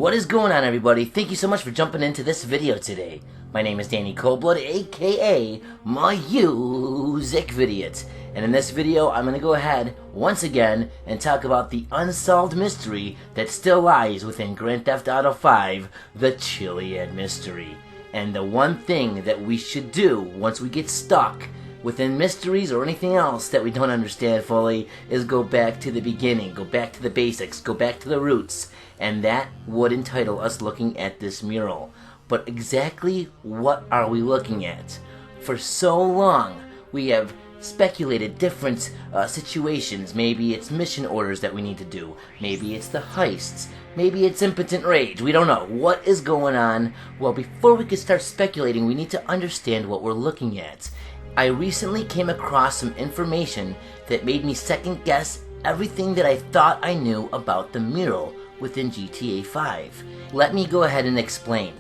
What is going on, everybody? Thank you so much for jumping into this video today. My name is Danny Coldblood, aka Music Vidiot. And in this video, I'm going to go ahead, once again, and talk about the unsolved mystery that still lies within Grand Theft Auto 5, the Chilad Mystery. And the one thing that we should do once we get stuck within mysteries or anything else that we don't understand fully is go back to the beginning, go back to the basics, go back to the roots. And that would entitle us looking at this mural. But exactly what are we looking at? For so long, we have speculated different situations. Maybe it's mission orders that we need to do. Maybe it's the heists. Maybe it's impotent rage. We don't know. What is going on? Well, before we can start speculating, we need to understand what we're looking at. I recently came across some information that made me second guess everything that I thought I knew about the mural within GTA 5. Let me go ahead and explain.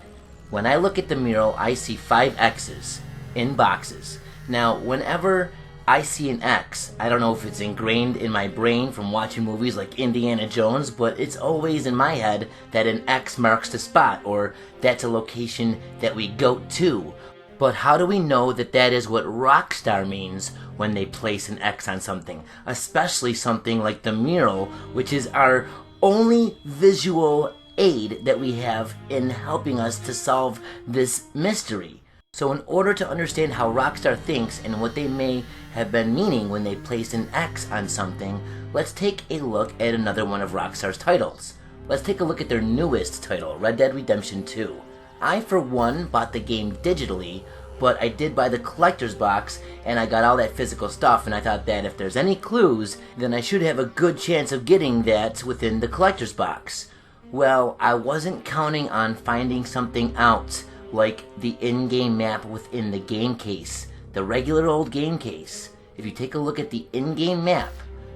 When I look at the mural, I see 5 X's in boxes. Now, whenever I see an X, I don't know if it's ingrained in my brain from watching movies like Indiana Jones, but it's always in my head that an X marks the spot, or that's a location that we go to. But how do we know that that is what Rockstar means when they place an X on something? Especially something like the mural, which is our only visual aid that we have in helping us to solve this mystery. So in order to understand how Rockstar thinks and what they may have been meaning when they placed an X on something, let's take a look at another one of Rockstar's titles. Let's take a look at their newest title, Red Dead Redemption 2. I, for one, bought the game digitally, but I did buy the collector's box, and I got all that physical stuff, and I thought that if there's any clues, then I should have a good chance of getting that within the collector's box. Well, I wasn't counting on finding something out, like the in-game map within the game case, the regular old game case. If you take a look at the in-game map,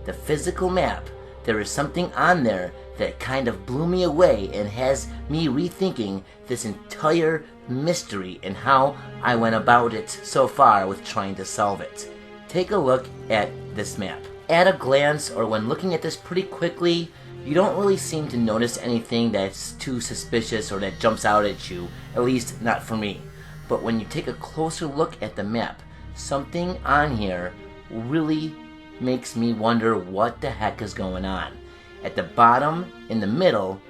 the physical map, there is something on there that kind of blew me away and has me rethinking this entire mystery and how I went about it so far with trying to solve it. Take a look at this map. At a glance, or when looking at this pretty quickly, you don't really seem to notice anything that's too suspicious or that jumps out at you, at least not for me. But when you take a closer look at the map, something on here really makes me wonder what the heck is going on. At the bottom, in the middle,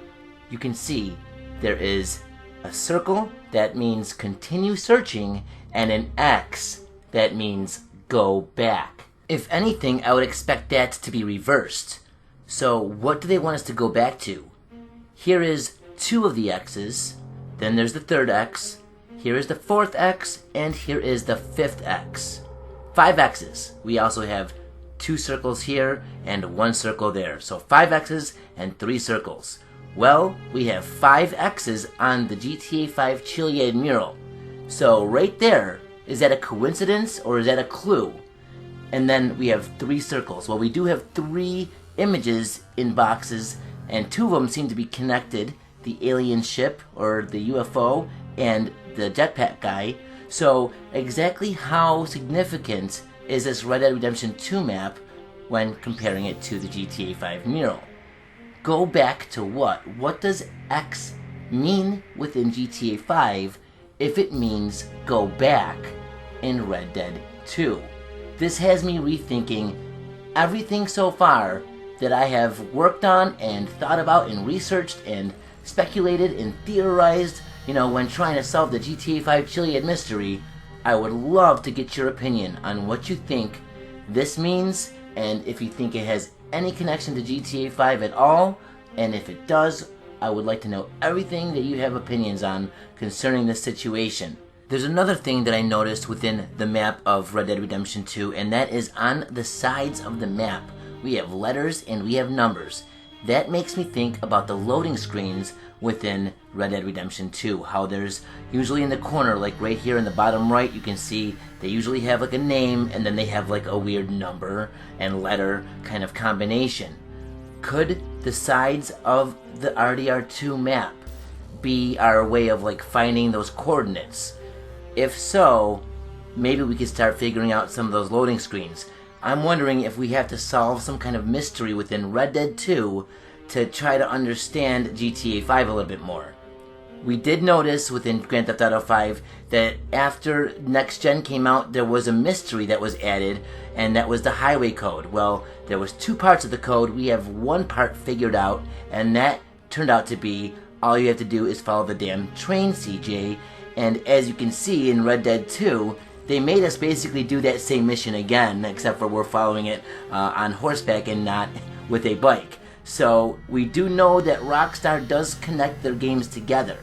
you can see there is a circle that means continue searching and an X that means go back. If anything, I would expect that to be reversed. So what do they want us to go back to? Here is 2 of the X's, then there's the 3rd X, here is the 4th X, and here is the 5th X. 5 X's. We also have 2 circles here and 1 circle there. So 5 X's and 3 circles. Well, we have 5 X's on the GTA 5 Chiliad mural. So right there, is that a coincidence or is that a clue? And then we have 3 circles. Well, we do have 3 images in boxes, and 2 of them seem to be connected. The alien ship, or the UFO, and the jetpack guy. So exactly how significant is this Red Dead Redemption 2 map when comparing it to the GTA 5 mural? Go back to what? What does X mean within GTA 5 if it means go back in Red Dead 2? This has me rethinking everything so far that I have worked on and thought about and researched and speculated and theorized, when trying to solve the GTA 5 Chiliad mystery. I would love to get your opinion on what you think this means, and if you think it has any connection to GTA 5 at all, and if it does, I would like to know everything that you have opinions on concerning this situation. There's another thing that I noticed within the map of Red Dead Redemption 2, and that is on the sides of the map. We have letters and we have numbers. That makes me think about the loading screens within Red Dead Redemption 2. How there's usually in the corner, like right here in the bottom right, you can see they usually have like a name and then they have like a weird number and letter kind of combination. Could the sides of the RDR2 map be our way of like finding those coordinates? If so, maybe we could start figuring out some of those loading screens. I'm wondering if we have to solve some kind of mystery within Red Dead 2 to try to understand GTA 5 a little bit more. We did notice within Grand Theft Auto 5 that after Next Gen came out, there was a mystery that was added, and that was the highway code. Well, there was two parts of the code. We have one part figured out, and that turned out to be all you have to do is follow the damn train, CJ. And as you can see in Red Dead 2, they made us basically do that same mission again, except for we're following it on horseback and not with a bike. So we do know that Rockstar does connect their games together.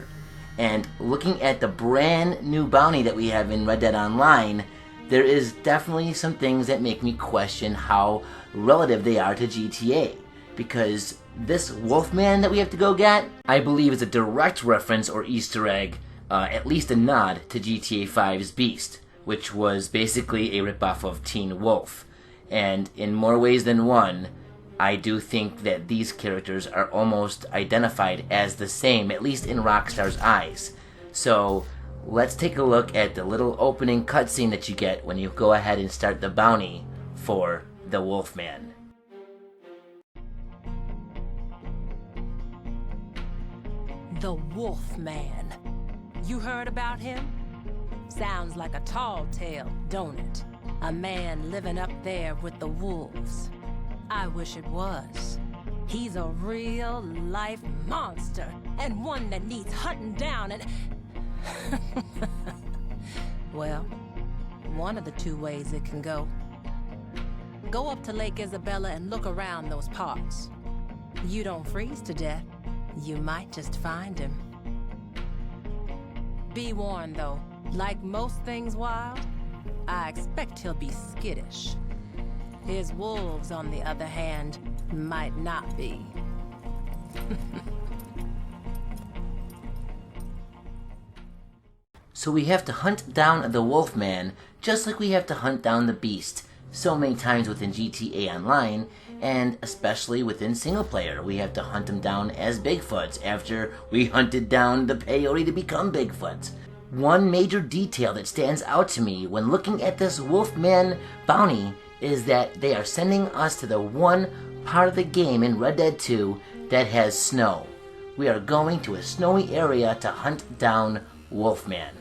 And looking at the brand new bounty that we have in Red Dead Online, there is definitely some things that make me question how relative they are to GTA. Because this Wolfman that we have to go get, I believe is a direct reference or Easter egg, at least a nod to GTA 5's Beast, which was basically a ripoff of Teen Wolf. And in more ways than one, I do think that these characters are almost identified as the same, at least in Rockstar's eyes. So let's take a look at the little opening cutscene that you get when you go ahead and start the bounty for the Wolfman. The Wolfman. You heard about him? Sounds like a tall tale, don't it? A man living up there with the wolves. I wish it was. He's a real-life monster, and one that needs hunting down and... Well, one of the two ways it can go. Go up to Lake Isabella and look around those parts. You don't freeze to death, you might just find him. Be warned, though, like most things wild, I expect he'll be skittish. His wolves, on the other hand, might not be. So we have to hunt down the Wolfman, just like we have to hunt down the Beast so many times within GTA Online, and especially within single player. We have to hunt him down as Bigfoots after we hunted down the peyote to become Bigfoot. One major detail that stands out to me when looking at this Wolfman bounty is that they are sending us to the one part of the game in Red Dead 2 that has snow. We are going to a snowy area to hunt down Wolfman.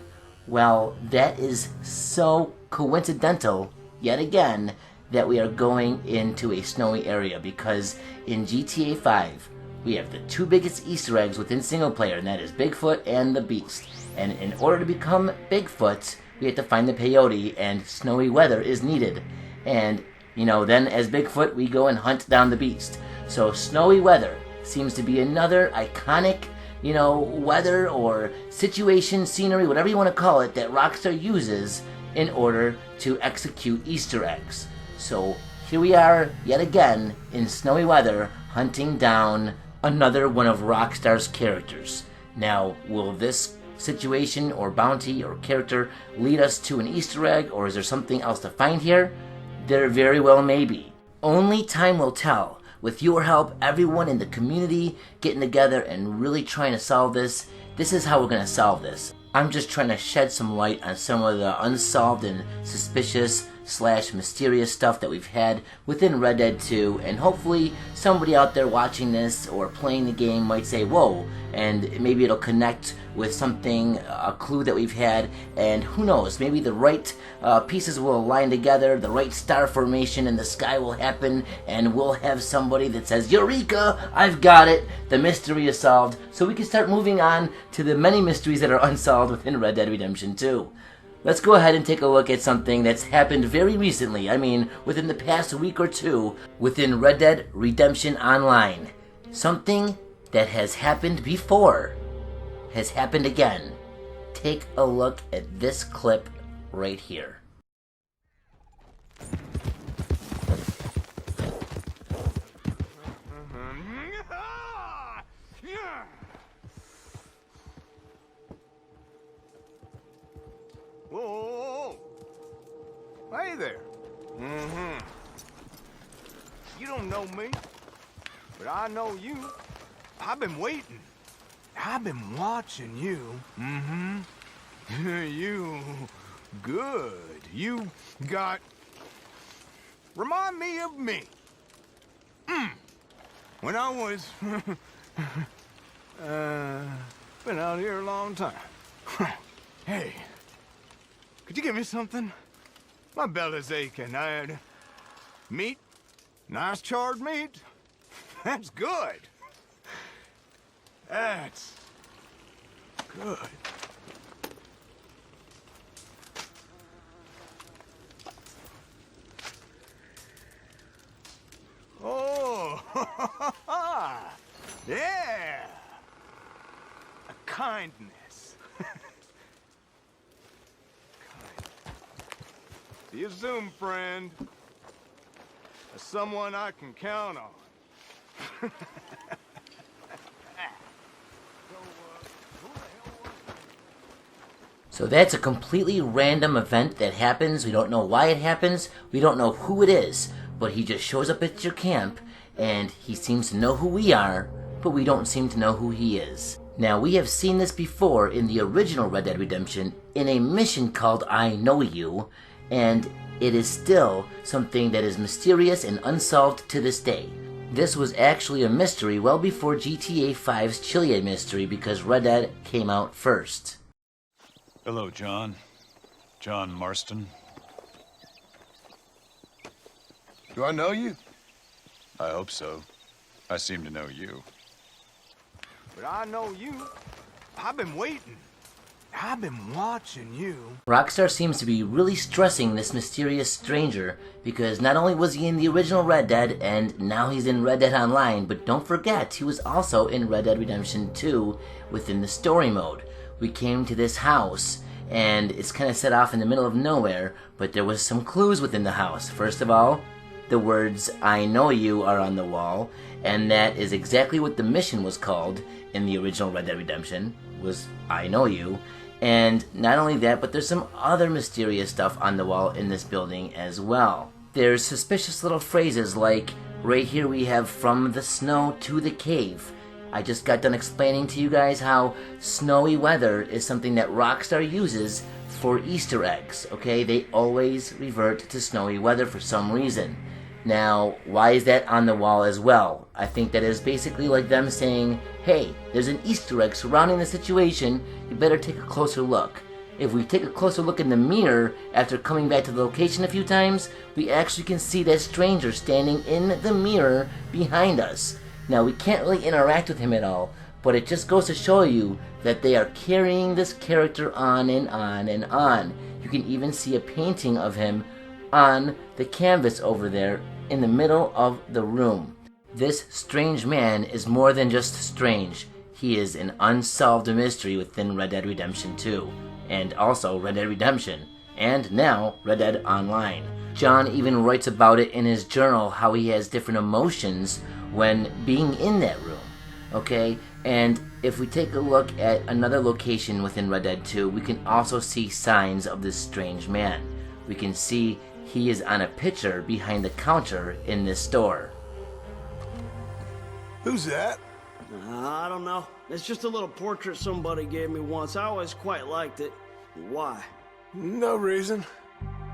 Well, that is so coincidental, yet again, that we are going into a snowy area, because in GTA 5, we have the two biggest Easter eggs within single player, and that is Bigfoot and the Beast. And in order to become Bigfoot, we have to find the peyote, and snowy weather is needed. And, then as Bigfoot, we go and hunt down the Beast. So snowy weather seems to be another iconic, weather or situation, scenery, whatever you want to call it, that Rockstar uses in order to execute Easter eggs. So here we are, yet again, in snowy weather, hunting down another one of Rockstar's characters. Now, will this situation or bounty or character lead us to an Easter egg, or is there something else to find here? There very well may be. Only time will tell. With your help, everyone in the community getting together and really trying to solve this, this is how we're going to solve this. I'm just trying to shed some light on some of the unsolved and suspicious / mysterious stuff that we've had within Red Dead 2, and hopefully somebody out there watching this or playing the game might say, whoa, and maybe it'll connect with something, a clue that we've had, and who knows, maybe the right pieces will align together, the right star formation in the sky will happen, and we'll have somebody that says, Eureka, I've got it, the mystery is solved, so we can start moving on to the many mysteries that are unsolved within Red Dead Redemption 2. Let's go ahead and take a look at something that's happened very recently, within the past week or two, within Red Dead Redemption Online. Something that has happened before has happened again. Take a look at this clip right here. Whoa. Hey there. You don't know me, but I know you. I've been waiting. I've been watching you. You good. You got... Remind me of me. when I was... been out here a long time. Hey, could you give me something? My belly's aching. Meat? Nice charred meat? That's good. That's good. Oh, yeah. A kindness. See you soon, friend. As someone I can count on. So that's a completely random event that happens. We don't know why it happens. We don't know who it is. But he just shows up at your camp, and he seems to know who we are, but we don't seem to know who he is. Now, we have seen this before in the original Red Dead Redemption in a mission called I Know You, and it is still something that is mysterious and unsolved to this day. This was actually a mystery well before GTA 5's Chiliad Mystery because Red Dead came out first. Hello, John. John Marston. Do I know you? I hope so. I seem to know you. But I know you. I've been waiting. I've been watching you. Rockstar seems to be really stressing this mysterious stranger because not only was he in the original Red Dead and now he's in Red Dead Online, but don't forget he was also in Red Dead Redemption 2 within the story mode. We came to this house and it's kind of set off in the middle of nowhere, but there was some clues within the house. First of all, the words I know you are on the wall, and that is exactly what the mission was called in the original Red Dead Redemption, was I know you. And not only that, but there's some other mysterious stuff on the wall in this building as well. There's suspicious little phrases like, right here we have from the snow to the cave. I just got done explaining to you guys how snowy weather is something that Rockstar uses for Easter eggs, okay? They always revert to snowy weather for some reason. Now, why is that on the wall as well? I think that is basically like them saying, hey, there's an Easter egg surrounding the situation, you better take a closer look. If we take a closer look in the mirror after coming back to the location a few times, we actually can see that stranger standing in the mirror behind us. Now, we can't really interact with him at all, but it just goes to show you that they are carrying this character on and on and on. You can even see a painting of him on the canvas over there in the middle of the room. This strange man is more than just strange. He is an unsolved mystery within Red Dead Redemption 2, and also Red Dead Redemption, and now Red Dead Online. John even writes about it in his journal, how he has different emotions when being in that room, okay? And if we take a look at another location within Red Dead 2, we can also see signs of this strange man. We can see he is on a picture behind the counter in this store. Who's that? I don't know. It's just a little portrait somebody gave me once. I always quite liked it. Why? No reason.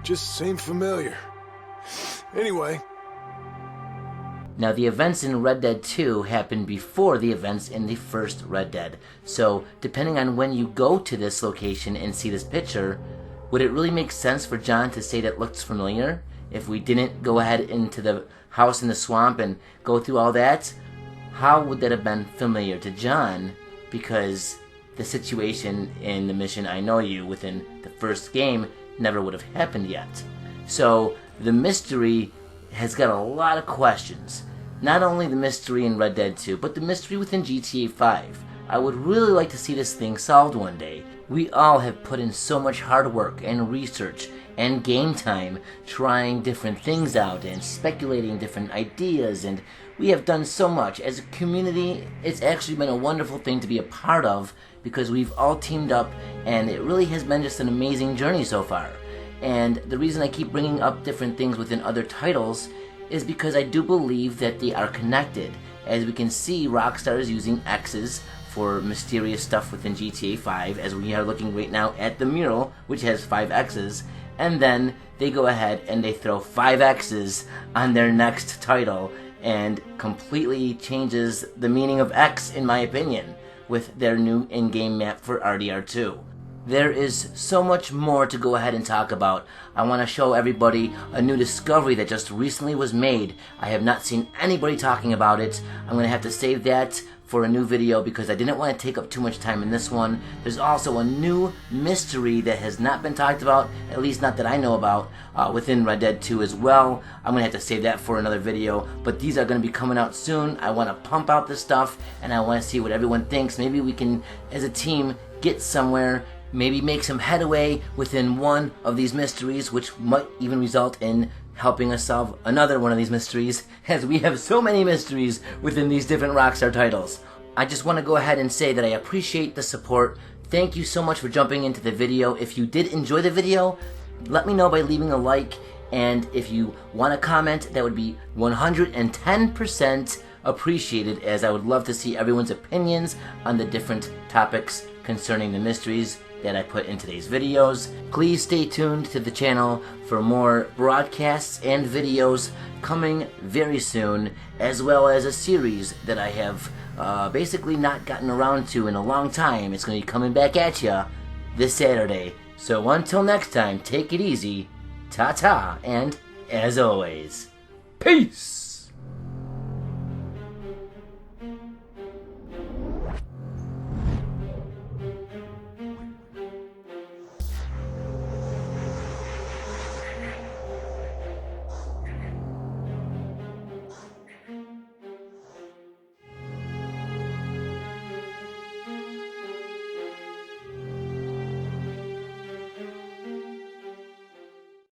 Just seemed familiar. Anyway. Now, the events in Red Dead 2 happened before the events in the first Red Dead. So, depending on when you go to this location and see this picture, would it really make sense for John to say that looks familiar? If we didn't go ahead into the house in the swamp and go through all that, how would that have been familiar to John? Because the situation in the mission I Know You within the first game never would have happened yet. So the mystery has got a lot of questions. Not only the mystery in Red Dead 2, but the mystery within GTA 5. I would really like to see this thing solved one day. We all have put in so much hard work and research and game time trying different things out and speculating different ideas, and we have done so much. As a community, it's actually been a wonderful thing to be a part of because we've all teamed up and it really has been just an amazing journey so far. And the reason I keep bringing up different things within other titles is because I do believe that they are connected. As we can see, Rockstar is using X's for mysterious stuff within GTA 5, as we are looking right now at the mural, which has 5 X's, and then they go ahead and they throw 5 X's on their next title, and completely changes the meaning of X, in my opinion, with their new in-game map for RDR2. There is so much more to go ahead and talk about. I want to show everybody a new discovery that just recently was made. I have not seen anybody talking about it. I'm going to have to save that for a new video because I didn't want to take up too much time in this one. There's also a new mystery that has not been talked about, at least not that I know about, within Red Dead 2 as well. I'm going to have to save that for another video, but these are going to be coming out soon. I want to pump out this stuff, and I want to see what everyone thinks. Maybe we can, as a team, get somewhere, maybe make some headway within one of these mysteries, which might even result in helping us solve another one of these mysteries, as we have so many mysteries within these different Rockstar titles. I just want to go ahead and say that I appreciate the support. Thank you so much for jumping into the video. If you did enjoy the video, let me know by leaving a like, and if you want to comment, that would be 110% appreciated, as I would love to see everyone's opinions on the different topics concerning the mysteries that I put in today's videos. Please stay tuned to the channel for more broadcasts and videos coming very soon, as well as a series that I have basically not gotten around to in a long time. It's going to be coming back at ya this Saturday. So until next time, take it easy, ta-ta, and as always, peace!